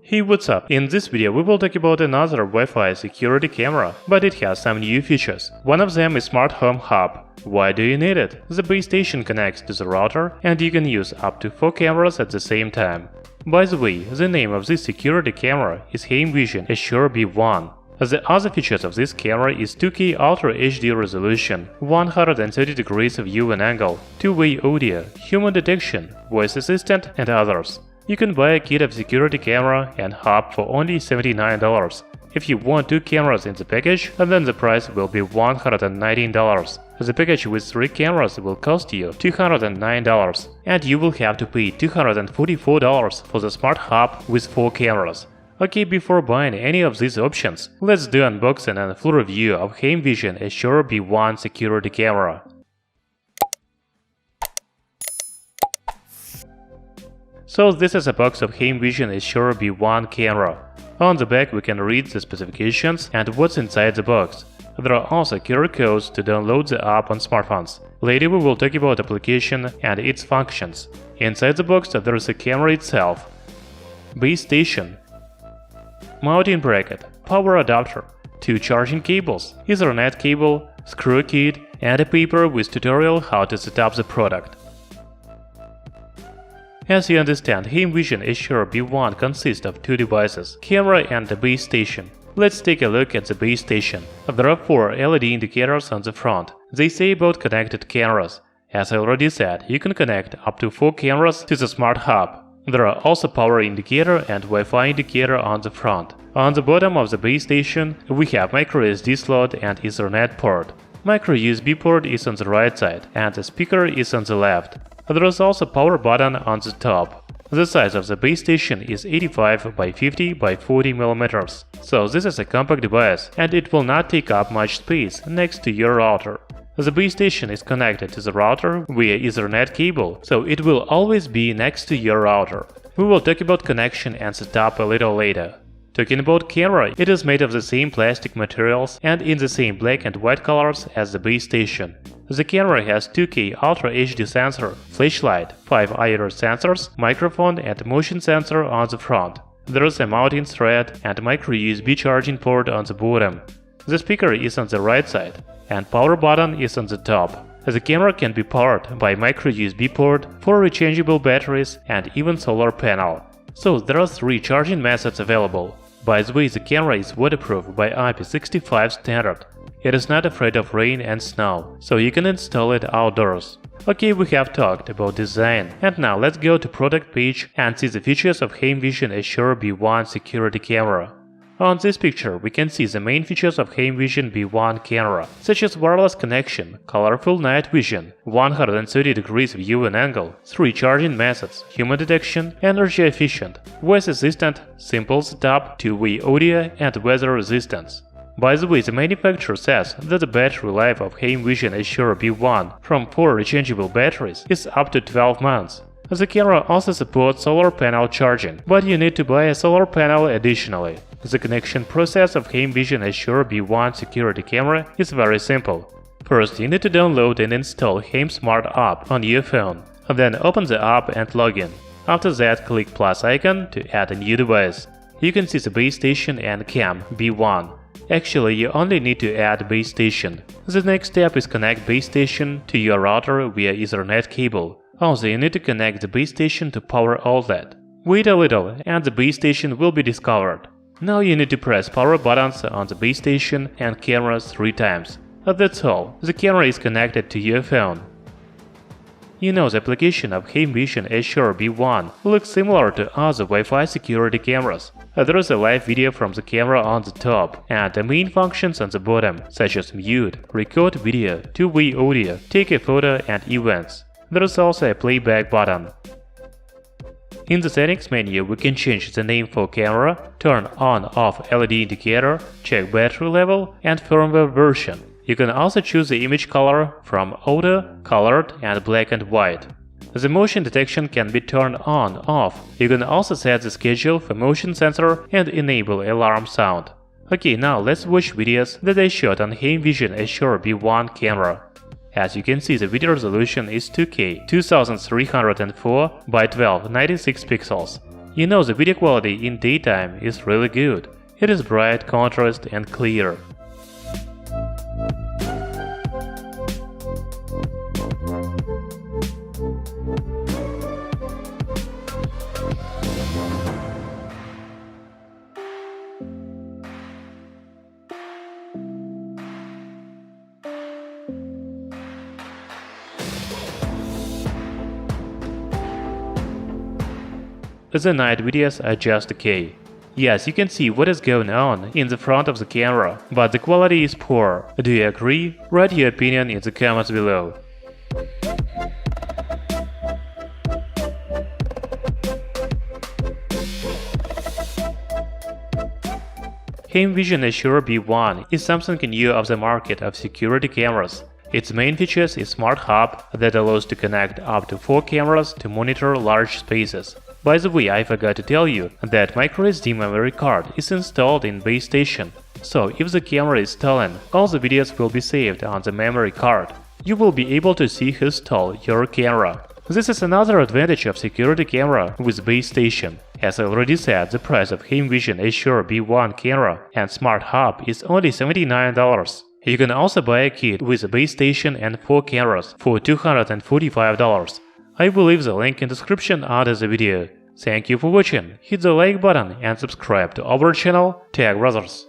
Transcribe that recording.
Hey, what's up? In this video we will talk about another Wi-Fi security camera, but it has some new features. One of them is Smart Home Hub. Why do you need it? The base station connects to the router and you can use up to 4 cameras at the same time. By the way, the name of this security camera is Heimvision Assure B1. The other features of this camera is 2K Ultra HD resolution, 130 degrees view and angle, two-way audio, human detection, voice assistant and others. You can buy a kit of security camera and hub for only $79. If you want 2 cameras in the package, then the price will be $119. The package with 3 cameras will cost you $209, and you will have to pay $244 for the smart hub with 4 cameras. Okay, before buying any of these options, let's do unboxing and full review of Heimvision Assure B1 security camera. So this is a box of Heimvision Assure B1 camera. On the back we can read the specifications and what's inside the box. There are also QR codes to download the app on smartphones. Later we will talk about application and its functions. Inside the box there is a camera itself, base station, mounting bracket, power adapter, 2 charging cables, Ethernet cable, screw kit and a paper with tutorial how to set up the product. As you understand, Heimvision Assure B1 consists of 2 devices, camera and the base station. Let's take a look at the base station. There are 4 LED indicators on the front. They say about connected cameras. As I already said, you can connect up to 4 cameras to the smart hub. There are also power indicator and Wi-Fi indicator on the front. On the bottom of the base station, we have microSD slot and Ethernet port. Micro USB port is on the right side and the speaker is on the left. There is also power button on the top. The size of the base station is 85 by 50 by 40 mm, so this is a compact device and it will not take up much space next to your router. The base station is connected to the router via Ethernet cable, so it will always be next to your router. We will talk about connection and setup a little later. Talking about camera, it is made of the same plastic materials and in the same black and white colors as the base station. The camera has 2K Ultra HD sensor, flashlight, 5 iris sensors, microphone and motion sensor on the front. There is a mounting thread and micro USB charging port on the bottom. The speaker is on the right side and power button is on the top. The camera can be powered by micro USB port, 4 rechargeable batteries and even solar panel. So there are 3 charging methods available. By the way, the camera is waterproof by IP65 standard. It is not afraid of rain and snow, so you can install it outdoors. Okay, we have talked about design, and now let's go to product page and see the features of Heimvision Assure B1 security camera. On this picture, we can see the main features of Heimvision B1 camera, such as wireless connection, colorful night vision, 130 degrees view and angle, 3 charging methods, human detection, energy efficient, voice assistant, simple setup, two-way audio and weather resistance. By the way, the manufacturer says that the battery life of Heimvision Assure B1 from 4 rechargeable batteries is up to 12 months. The camera also supports solar panel charging, but you need to buy a solar panel additionally. The connection process of Heimvision Assure B1 security camera is very simple. First, you need to download and install Heim Smart app on your phone. Then open the app and log in. After that, click plus icon to add a new device. You can see the base station and cam B1. Actually, you only need to add base station. The next step is connect base station to your router via Ethernet cable. Also, you need to connect the base station to power outlet. Wait a little and the base station will be discovered. Now you need to press power buttons on the base station and cameras 3 times. That's all, the camera is connected to your phone. You know, the application of Heimvision Assure B1 looks similar to other Wi-Fi security cameras. There is a live video from the camera on the top and the main functions on the bottom, such as mute, record video, two-way audio, take a photo and events. There is also a playback button. In the settings menu, we can change the name for camera, turn on/off LED indicator, check battery level and firmware version. You can also choose the image color from auto, colored and black and white. The motion detection can be turned on/off. You can also set the schedule for motion sensor and enable alarm sound. Okay, now let's watch videos that I shot on Heimvision Assure B1 camera. As you can see, the video resolution is 2K 2304 by 1296 pixels. You know, the video quality in daytime is really good. It is bright, contrast and clear. The night videos are just okay. Yes, you can see what is going on in the front of the camera, but the quality is poor. Do you agree? Write your opinion in the comments below. Heimvision Assure B1 is something new of the market of security cameras. Its main features is smart hub that allows to connect up to 4 cameras to monitor large spaces. By the way, I forgot to tell you that microSD memory card is installed in base station. So if the camera is stolen, all the videos will be saved on the memory card. You will be able to see who stole your camera. This is another advantage of security camera with base station. As I already said, the price of Heimvision Assure B1 camera and smart hub is only $79. You can also buy a kit with a base station and 4 cameras for $245. I will leave the link in the description under the video. Thank you for watching, hit the like button and subscribe to our channel Tech Brothers.